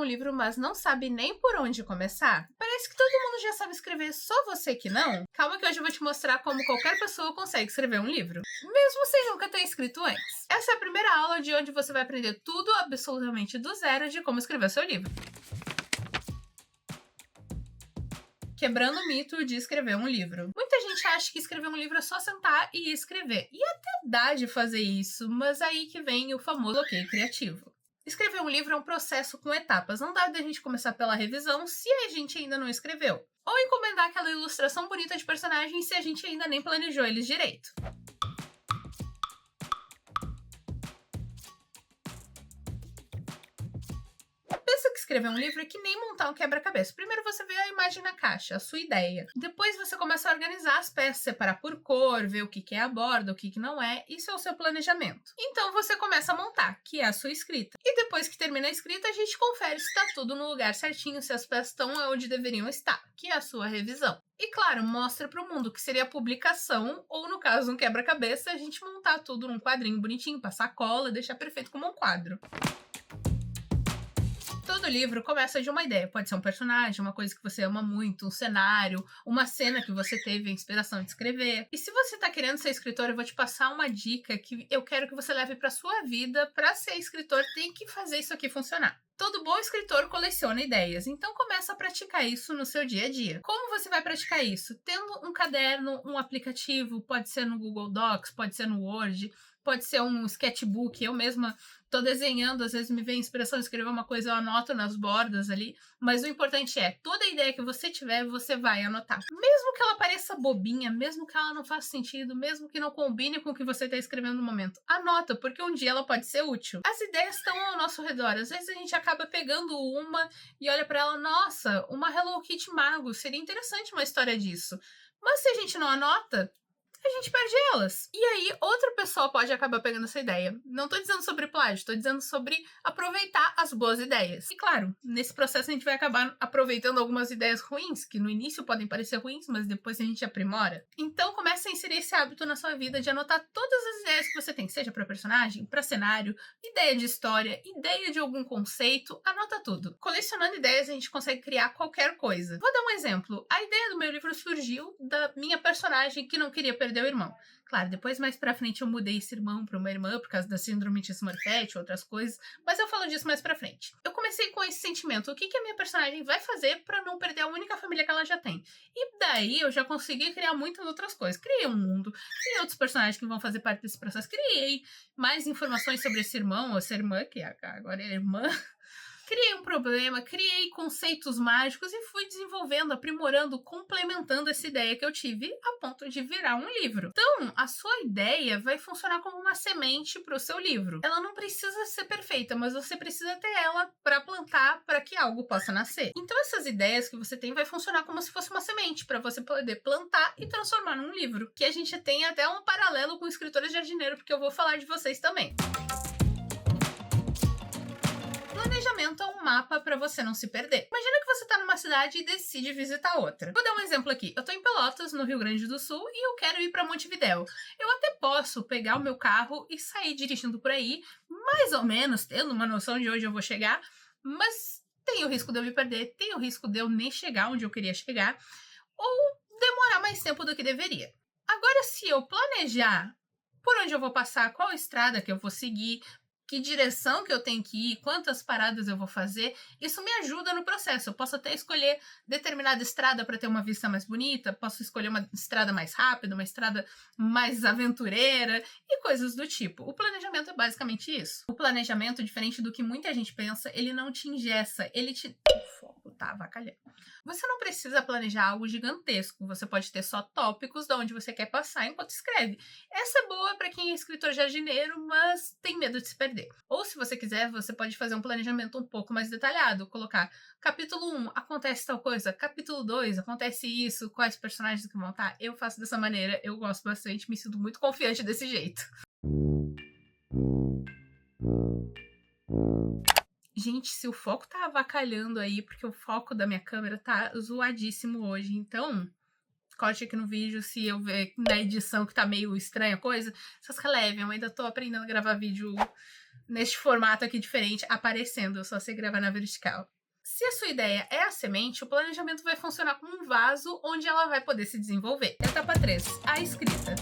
um livro, mas não sabe nem por onde começar? Parece que todo mundo já sabe escrever, só você que não? Calma que hoje eu vou te mostrar como qualquer pessoa consegue escrever um livro, mesmo sem nunca ter escrito antes. Essa é a primeira aula de onde você vai aprender tudo absolutamente do zero de como escrever seu livro. Quebrando o mito de escrever um livro. Muita gente acha que escrever um livro é só sentar e escrever. E até dá de fazer isso, mas aí que vem o famoso bloqueio criativo. Escrever um livro é um processo com etapas. Não dá da gente começar pela revisão se a gente ainda não escreveu. Ou encomendar aquela ilustração bonita de personagens se a gente ainda nem planejou eles direito. Pensa que escrever um livro é que nem montar um quebra-cabeça. Primeiro você vê a imagem na caixa, a sua ideia. Depois você começa a organizar as peças, separar por cor, ver o que é a borda, o que não é. Isso é o seu planejamento. Então você começa a montar, que é a sua escrita. E depois que termina a escrita, a gente confere se está tudo no lugar certinho, se as peças estão onde deveriam estar, que é a sua revisão. E claro, mostra para o mundo, que seria a publicação, ou no caso um quebra-cabeça, a gente montar tudo num quadrinho bonitinho, passar cola, deixar perfeito como um quadro. Todo livro começa de uma ideia. Pode ser um personagem, uma coisa que você ama muito, um cenário, uma cena que você teve a inspiração de escrever. E se você tá querendo ser escritor, eu vou te passar uma dica que eu quero que você leve pra sua vida. Pra ser escritor, tem que fazer isso aqui funcionar. Todo bom escritor coleciona ideias, então começa a praticar isso no seu dia a dia. Como você vai praticar isso? Tendo um caderno, um aplicativo, pode ser no Google Docs, pode ser no Word, pode ser um sketchbook. Eu mesma tô desenhando, às vezes me vem inspiração de escrever uma coisa, eu anoto nas bordas ali, mas o importante é, toda ideia que você tiver, você vai anotar. Mesmo que ela pareça bobinha, mesmo que ela não faça sentido, mesmo que não combine com o que você está escrevendo no momento, anota, porque um dia ela pode ser útil. As ideias estão ao nosso redor, às vezes a gente acaba pegando uma e olha para ela, nossa, uma Hello Kitty mago, seria interessante uma história disso. Mas se a gente não anota, a gente perde elas. E aí, outra pessoa pode acabar pegando essa ideia. Não tô dizendo sobre plágio, tô dizendo sobre aproveitar as boas ideias. E claro, nesse processo a gente vai acabar aproveitando algumas ideias ruins, que no início podem parecer ruins, mas depois a gente aprimora. Então comece a inserir esse hábito na sua vida de anotar todas as ideias que você tem, seja para personagem, para cenário, ideia de história, ideia de algum conceito, anota tudo. Colecionando ideias a gente consegue criar qualquer coisa. Vou dar um exemplo. A ideia do meu livro surgiu da minha personagem que não queria perder o irmão. Claro, depois mais pra frente eu mudei esse irmão pra uma irmã por causa da síndrome de Smurfette, outras coisas, mas eu falo disso mais pra frente. Eu comecei com esse sentimento, o que a minha personagem vai fazer pra não perder a única família que ela já tem? E daí eu já consegui criar muitas outras coisas. Criei um mundo, criei outros personagens que vão fazer parte desse processo, criei mais informações sobre esse irmão ou essa irmã, que agora é irmã. Criei um problema, criei conceitos mágicos e fui desenvolvendo, aprimorando, complementando essa ideia que eu tive a ponto de virar um livro. Então, a sua ideia vai funcionar como uma semente para o seu livro. Ela não precisa ser perfeita, mas você precisa ter ela para plantar para que algo possa nascer. Então, essas ideias que você tem vai funcionar como se fosse uma semente para você poder plantar e transformar num livro. Que a gente tem até um paralelo com escritores jardineiro, porque eu vou falar de vocês também. Planejamento é um mapa para você não se perder. Imagina que você tá numa cidade e decide visitar outra. Vou dar um exemplo aqui. Eu tô em Pelotas, no Rio Grande do Sul, e eu quero ir para Montevidéu. Eu até posso pegar o meu carro e sair dirigindo por aí, mais ou menos, tendo uma noção de onde eu vou chegar, mas tem o risco de eu me perder, tem o risco de eu nem chegar onde eu queria chegar, ou demorar mais tempo do que deveria. Agora, se eu planejar por onde eu vou passar, qual estrada que eu vou seguir, que direção que eu tenho que ir, quantas paradas eu vou fazer, isso me ajuda no processo. Eu posso até escolher determinada estrada para ter uma vista mais bonita, posso escolher uma estrada mais rápida, uma estrada mais aventureira e coisas do tipo. O planejamento é basicamente isso. O planejamento, diferente do que muita gente pensa, ele não te engessa, ele te... O foco tá avacalhando. Você não precisa planejar algo gigantesco, você pode ter só tópicos de onde você quer passar enquanto escreve. Essa é boa para quem é escritor jardineiro, mas tem medo de se perder. Ou se você quiser, você pode fazer um planejamento um pouco mais detalhado, colocar capítulo 1, acontece tal coisa, capítulo 2, acontece isso, quais personagens que vão estar. Eu faço dessa maneira, eu gosto bastante, me sinto muito confiante desse jeito. Gente, se o foco tá avacalhando aí, porque o foco da minha câmera tá zoadíssimo hoje, então corte aqui no vídeo se eu ver na edição que tá meio estranha a coisa, vocês relevem, eu ainda tô aprendendo a gravar vídeo neste formato aqui diferente, aparecendo, só você gravar na vertical. Se a sua ideia é a semente, o planejamento vai funcionar como um vaso onde ela vai poder se desenvolver. Etapa 3, a escrita.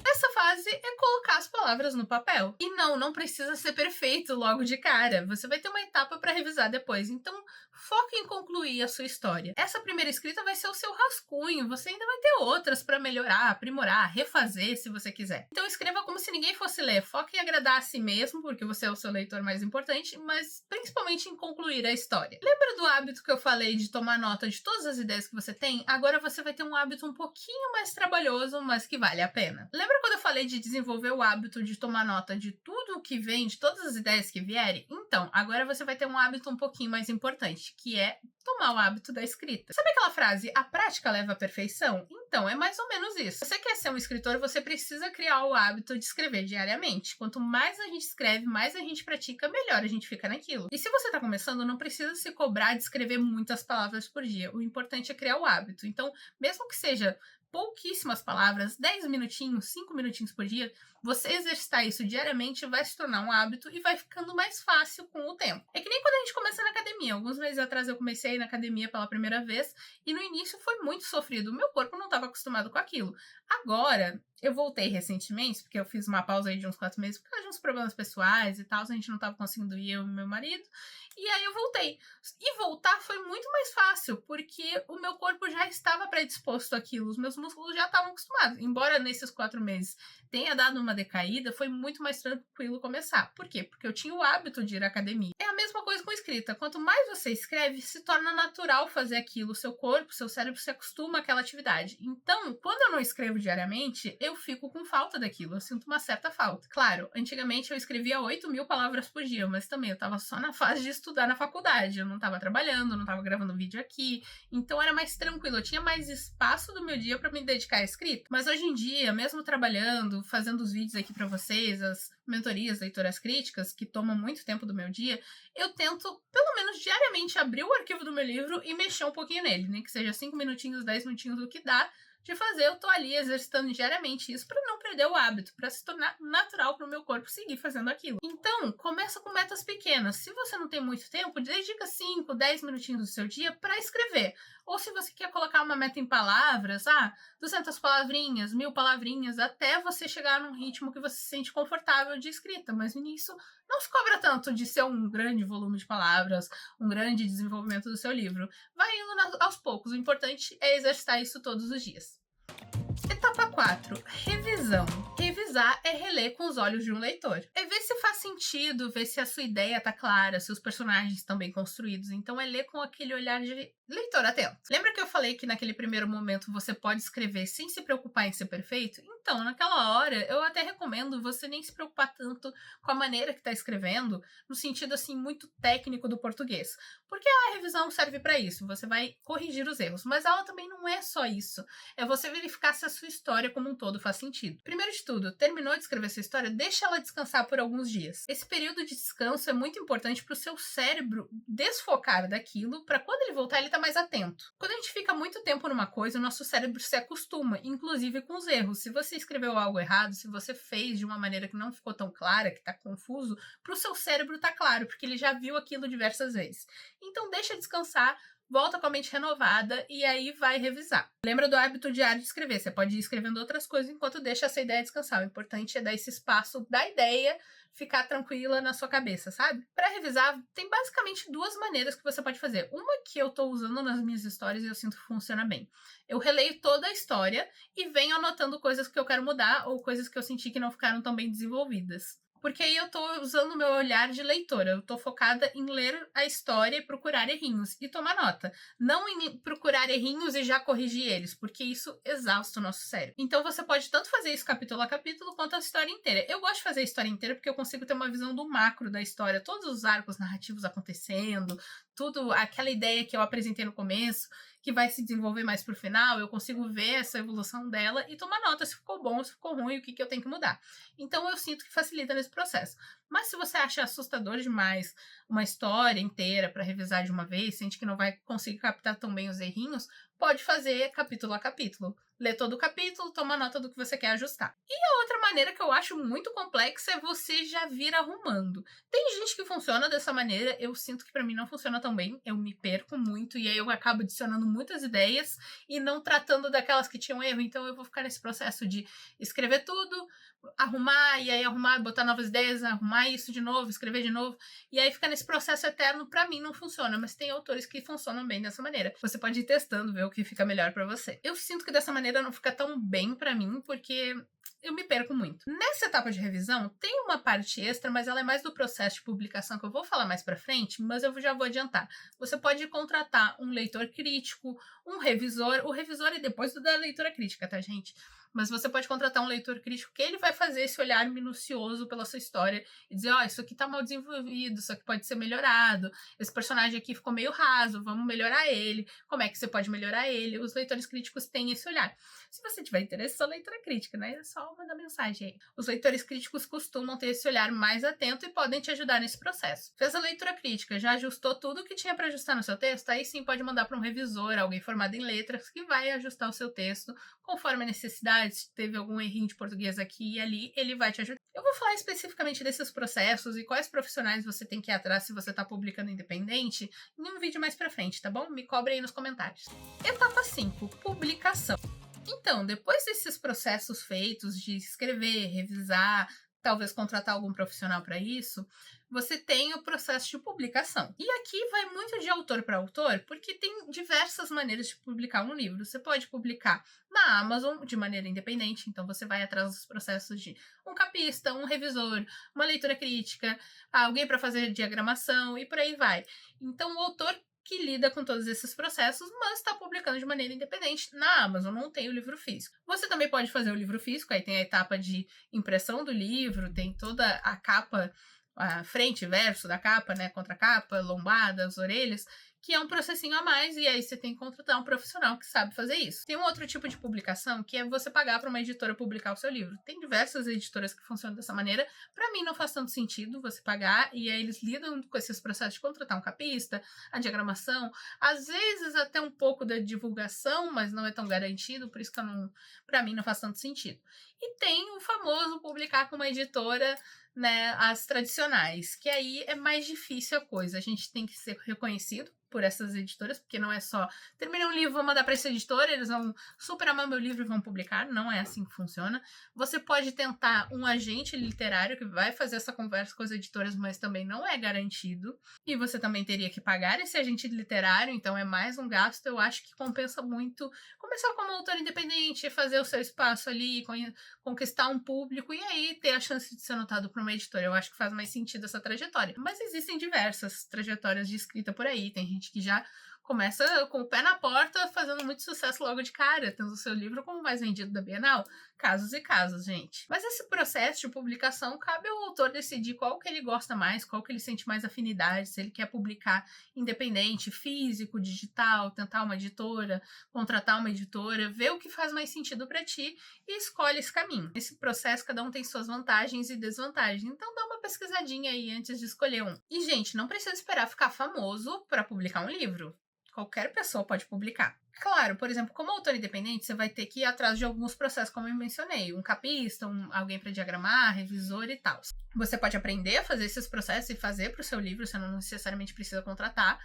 Essa fase é colocar as palavras no papel. E não precisa ser perfeito logo de cara. Você vai ter uma etapa para revisar depois. Então, foque em concluir a sua história. Essa primeira escrita vai ser o seu rascunho. Você ainda vai ter outras para melhorar, aprimorar, refazer se você quiser. Então, escreva como se ninguém fosse ler. Foque em agradar a si mesmo, porque você é o seu leitor mais importante, mas principalmente em concluir a história. Lembra do hábito que eu falei de tomar nota de todas as ideias que você tem? Agora você vai ter um hábito um pouquinho mais trabalhoso, mas que vale a pena. Lembra quando eu falei de desenvolver o hábito de tomar nota de tudo o que vem, de todas as ideias que vierem? Então, agora você vai ter um hábito um pouquinho mais importante, que é tomar o hábito da escrita. Sabe aquela frase, a prática leva à perfeição? Então, é mais ou menos isso. Se você quer ser um escritor, você precisa criar o hábito de escrever diariamente. Quanto mais a gente escreve, mais a gente pratica, melhor a gente fica naquilo. E se você está começando, não precisa se cobrar de escrever muitas palavras por dia. O importante é criar o hábito. Então, mesmo que seja pouquíssimas palavras, 10 minutinhos, 5 minutinhos por dia, você exercitar isso diariamente vai se tornar um hábito e vai ficando mais fácil com o tempo. É que nem quando a gente começa na academia. Alguns meses atrás eu comecei a ir na academia pela primeira vez e no início foi muito sofrido. O meu corpo não estava acostumado com aquilo. Agora, eu voltei recentemente, porque eu fiz uma pausa aí de uns 4 meses por causa de uns problemas pessoais e tal, a gente não estava conseguindo ir, eu e meu marido, e aí eu voltei. E voltar foi muito mais fácil, porque o meu corpo já estava predisposto àquilo, os meus músculos já estavam acostumados. Embora nesses 4 meses tenha dado uma decaída, foi muito mais tranquilo começar. Por quê? Porque eu tinha o hábito de ir à academia. É a mesma coisa com escrita. Quanto mais você escreve, se torna natural fazer aquilo. O seu corpo, seu cérebro se acostuma àquela atividade. Então, quando eu não escrevo diariamente, eu fico com falta daquilo. Eu sinto uma certa falta. Claro, antigamente eu escrevia 8.000 palavras por dia, mas também eu tava só na fase de estudar na faculdade. Eu não tava trabalhando, não tava gravando vídeo aqui. Então era mais tranquilo. Eu tinha mais espaço do meu dia para me dedicar à escrita. Mas hoje em dia, mesmo trabalhando, fazendo os vídeos aqui para vocês, as mentorias, leitoras críticas, que tomam muito tempo do meu dia, eu tento, pelo menos diariamente, abrir o arquivo do meu livro e mexer um pouquinho nele, nem que seja 5 minutinhos, 10 minutinhos, o que dá de fazer. Eu tô ali exercitando diariamente isso para não perder o hábito, para se tornar natural para o meu corpo seguir fazendo aquilo. Então, começa com metas pequenas. Se você não tem muito tempo, dedica 5, 10 minutinhos do seu dia para escrever. Ou se você quer colocar uma meta em palavras, 200 palavrinhas, 1.000 palavrinhas, até você chegar num ritmo que você se sente confortável de escrita. Mas no início, não se cobra tanto de ser um grande volume de palavras, um grande desenvolvimento do seu livro. Vai indo aos poucos. O importante é exercitar isso todos os dias. Etapa 4. Revisão. Revisar é reler com os olhos de um leitor. É ver se faz sentido, ver se a sua ideia tá clara, se os personagens estão bem construídos. Então é ler com aquele olhar de leitor atento. Lembra que eu falei que naquele primeiro momento você pode escrever sem se preocupar em ser perfeito? Então, naquela hora, eu até recomendo você nem se preocupar tanto com a maneira que tá escrevendo, no sentido assim muito técnico do português. Porque a revisão serve para isso, você vai corrigir os erros, mas ela também não é só isso. É você verificar se a sua história como um todo faz sentido. Primeiro de tudo, terminou de escrever sua história, deixa ela descansar por alguns dias. Esse período de descanso é muito importante para o seu cérebro desfocar daquilo, para quando ele voltar ele tá mais atento. Quando a gente fica muito tempo numa coisa, o nosso cérebro se acostuma, inclusive com os erros. Se você escreveu algo errado, se você fez de uma maneira que não ficou tão clara, que tá confuso, pro seu cérebro tá claro, porque ele já viu aquilo diversas vezes. Então deixa descansar, volta com a mente renovada e aí vai revisar. Lembra do hábito diário de escrever. Você pode ir escrevendo outras coisas enquanto deixa essa ideia descansar. O importante é dar esse espaço da ideia ficar tranquila na sua cabeça, sabe? Para revisar, tem basicamente 2 maneiras que você pode fazer. Uma que eu tô usando nas minhas histórias e eu sinto que funciona bem. Eu releio toda a história e venho anotando coisas que eu quero mudar ou coisas que eu senti que não ficaram tão bem desenvolvidas. Porque aí eu tô usando o meu olhar de leitora. Eu tô focada em ler a história e procurar errinhos. E tomar nota. Não em procurar errinhos e já corrigir eles, porque isso exausta o nosso cérebro. Então você pode tanto fazer isso capítulo a capítulo, quanto a história inteira. Eu gosto de fazer a história inteira porque eu consigo ter uma visão do macro da história. Todos os arcos narrativos acontecendo, tudo, aquela ideia que eu apresentei no começo, que vai se desenvolver mais pro final, eu consigo ver essa evolução dela e tomar nota se ficou bom, se ficou ruim, o que eu tenho que mudar. Então eu sinto que facilita nesse processo. Mas se você acha assustador demais uma história inteira para revisar de uma vez, sente que não vai conseguir captar tão bem os errinhos, pode fazer capítulo a capítulo. lê todo o capítulo, toma nota do que você quer ajustar. E a outra maneira que eu acho muito complexa é você já vir arrumando. Tem gente que funciona dessa maneira, eu sinto que pra mim não funciona tão bem, eu me perco muito e aí eu acabo adicionando muitas ideias e não tratando daquelas que tinham erro, então eu vou ficar nesse processo de escrever tudo, arrumar, e aí arrumar, botar novas ideias, arrumar isso de novo, escrever de novo, e aí fica nesse processo eterno. Pra mim não funciona, mas tem autores que funcionam bem dessa maneira. Você pode ir testando, ver o que fica melhor pra você. Eu sinto que dessa maneira não fica tão bem pra mim, porque eu me perco muito. Nessa etapa de revisão, tem uma parte extra, mas ela é mais do processo de publicação, que eu vou falar mais pra frente, mas eu já vou adiantar. Você pode contratar um leitor crítico, um revisor. O revisor é depois da leitura crítica, tá, gente? Mas você pode contratar um leitor crítico que ele vai fazer esse olhar minucioso pela sua história e dizer, ó, isso aqui tá mal desenvolvido, isso aqui pode ser melhorado, esse personagem aqui ficou meio raso, vamos melhorar ele, como é que você pode melhorar ele? Os leitores críticos têm esse olhar. Se você tiver interesse, só leitura crítica, né? É só mandar mensagem aí. Os leitores críticos costumam ter esse olhar mais atento e podem te ajudar nesse processo. Fez a leitura crítica, já ajustou tudo que tinha para ajustar no seu texto, aí sim pode mandar para um revisor, alguém formado em letras, que vai ajustar o seu texto conforme a necessidade. Se teve algum errinho de português aqui e ali, ele vai te ajudar. Eu vou falar especificamente desses processos e quais profissionais você tem que ir atrás se você está publicando independente em um vídeo mais pra frente, tá bom? Me cobre aí nos comentários. Etapa 5, publicação. Então, depois desses processos feitos de escrever, revisar, talvez contratar algum profissional para isso, você tem o processo de publicação. E aqui vai muito de autor para autor, porque tem diversas maneiras de publicar um livro. Você pode publicar na Amazon de maneira independente, então você vai atrás dos processos de um capista, um revisor, uma leitura crítica, alguém para fazer diagramação e por aí vai. Então o autor que lida com todos esses processos, mas está publicando de maneira independente na Amazon, não tem o livro físico. Você também pode fazer o livro físico, aí tem a etapa de impressão do livro, tem toda a capa, a frente e verso da capa, né, contracapa, lombada, as orelhas, que é um processinho a mais, e aí você tem que contratar um profissional que sabe fazer isso. Tem um outro tipo de publicação, que é você pagar para uma editora publicar o seu livro. Tem diversas editoras que funcionam dessa maneira. Para mim não faz tanto sentido você pagar, e aí eles lidam com esses processos de contratar um capista, a diagramação, às vezes até um pouco da divulgação, mas não é tão garantido, por isso que para mim não faz tanto sentido. E tem o famoso publicar com uma editora, né, as tradicionais, que aí é mais difícil a coisa. A gente tem que ser reconhecido por essas editoras, porque não é só terminei um livro, vou mandar para essa editora, eles vão super amar meu livro e vão publicar, não é assim que funciona. Você pode tentar um agente literário que vai fazer essa conversa com as editoras, mas também não é garantido, e você também teria que pagar esse agente literário, então é mais um gasto. Eu acho que compensa muito começar como autor independente, fazer o seu espaço ali, conquistar um público e aí ter a chance de ser notado por uma editora. Eu acho que faz mais sentido essa trajetória. Mas existem diversas trajetórias de escrita por aí. Tem gente que já começa com o pé na porta, fazendo muito sucesso logo de cara, tendo o seu livro como mais vendido da Bienal. Casos e casos, gente. Mas esse processo de publicação cabe ao autor decidir qual que ele gosta mais, qual que ele sente mais afinidade, se ele quer publicar independente, físico, digital, tentar uma editora, contratar uma editora, ver o que faz mais sentido para ti e escolhe esse caminho. Nesse processo, cada um tem suas vantagens e desvantagens, então dá uma pesquisadinha aí antes de escolher um. E, gente, não precisa esperar ficar famoso para publicar um livro. Qualquer pessoa pode publicar. Claro, por exemplo, como autor independente, você vai ter que ir atrás de alguns processos, como eu mencionei, um capista, alguém para diagramar, revisor e tal. Você pode aprender a fazer esses processos e fazer para o seu livro, você não necessariamente precisa contratar,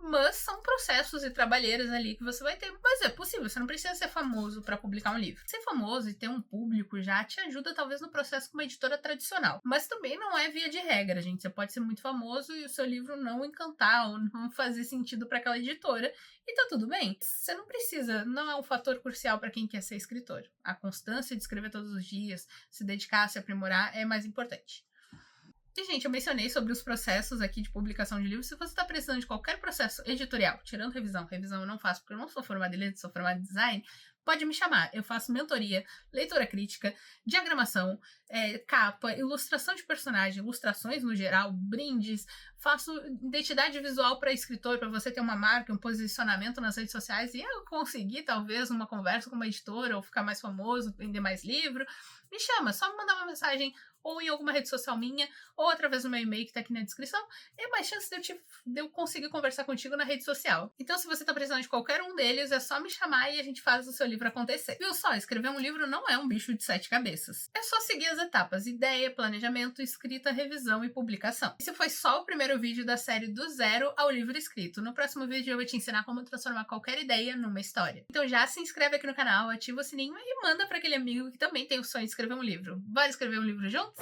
mas são processos e trabalheiras ali que você vai ter. Mas é possível, você não precisa ser famoso para publicar um livro. Ser famoso e ter um público já te ajuda talvez no processo com uma editora tradicional. Mas também não é via de regra, gente. Você pode ser muito famoso e o seu livro não encantar ou não fazer sentido para aquela editora e tá tudo bem. Você não precisa, não é um fator crucial para quem quer ser escritor. A constância de escrever todos os dias, se dedicar, se aprimorar é mais importante. E, gente, eu mencionei sobre os processos aqui de publicação de livros. Se você está precisando de qualquer processo editorial, tirando revisão eu não faço porque eu não sou formada em letras, sou formada em design, pode me chamar. Eu faço mentoria, leitura crítica, diagramação, capa, ilustração de personagem, ilustrações no geral, brindes, faço identidade visual para escritor, para você ter uma marca, um posicionamento nas redes sociais e eu conseguir talvez uma conversa com uma editora ou ficar mais famoso, vender mais livro. Me chama, só me mandar uma mensagem. ou em alguma rede social minha, ou através do meu e-mail que tá aqui na descrição, é mais chance de eu conseguir conversar contigo na rede social. Então, se você tá precisando de qualquer um deles, é só me chamar e a gente faz o seu livro acontecer. Viu só? Escrever um livro não é um bicho de 7 cabeças. É só seguir as etapas: ideia, planejamento, escrita, revisão e publicação. Esse foi só o primeiro vídeo da série do zero ao livro escrito. No próximo vídeo eu vou te ensinar como transformar qualquer ideia numa história. Então já se inscreve aqui no canal, ativa o sininho e manda para aquele amigo que também tem o sonho de escrever um livro. Bora escrever um livro juntos?